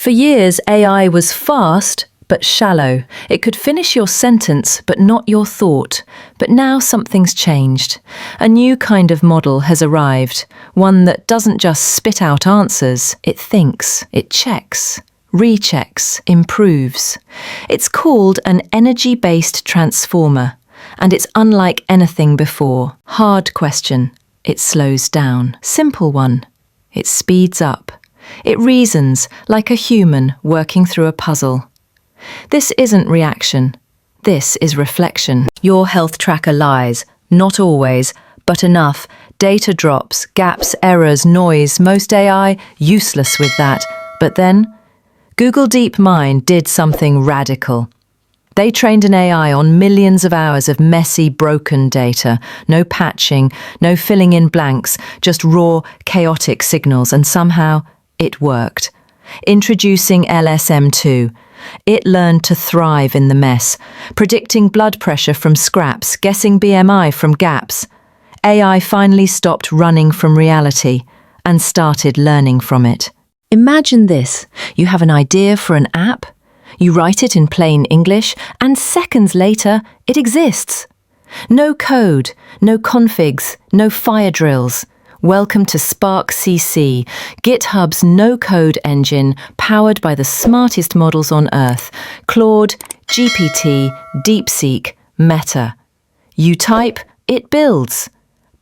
For years, AI was fast but shallow. It could finish your sentence but not your thought. But now something's changed. A new kind of model has arrived, one that doesn't just spit out answers, it thinks, it checks, rechecks, improves. It's called an energy-based transformer, and it's unlike anything before. Hard question, it slows down. Simple one, it speeds up. It reasons like a human working through a puzzle. This isn't reaction. This is reflection. Your health tracker lies, not always, but enough. Data drops, gaps, errors, noise, most AI useless with that. But then, Google DeepMind did something radical. They trained an AI on millions of hours of messy, broken data. No patching, no filling in blanks, just raw, chaotic signals, and somehow it worked. Introducing LSM2. It learned to thrive in the mess, predicting blood pressure from scraps, guessing BMI from gaps. AI finally stopped running from reality and started learning from it. Imagine this. You have an idea for an app, you write it in plain English, and seconds later, it exists. No code, no configs, no fire drills. Welcome to SparkCC, GitHub's no-code engine powered by the smartest models on Earth, Claude, GPT, DeepSeek, Meta. You type, it builds.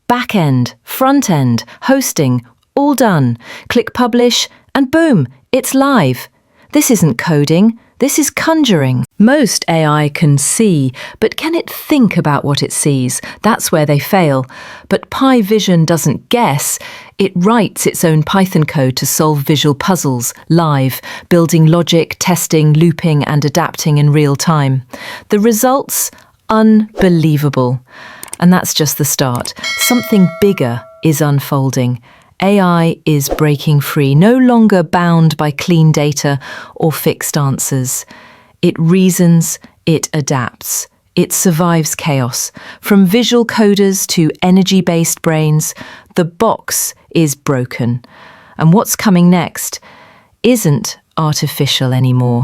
Back-end, front-end, hosting, all done. Click publish, and boom, it's live. This isn't coding, this is conjuring. Most AI can see, but can it think about what it sees? That's where they fail. But Pi Vision doesn't guess. It writes its own Python code to solve visual puzzles, live, building logic, testing, looping, and adapting in real time. The results? Unbelievable. And that's just the start. Something bigger is unfolding. AI is breaking free, no longer bound by clean data or fixed answers. It reasons, it adapts, it survives chaos. From visual coders to energy-based brains, the box is broken. And what's coming next isn't artificial anymore.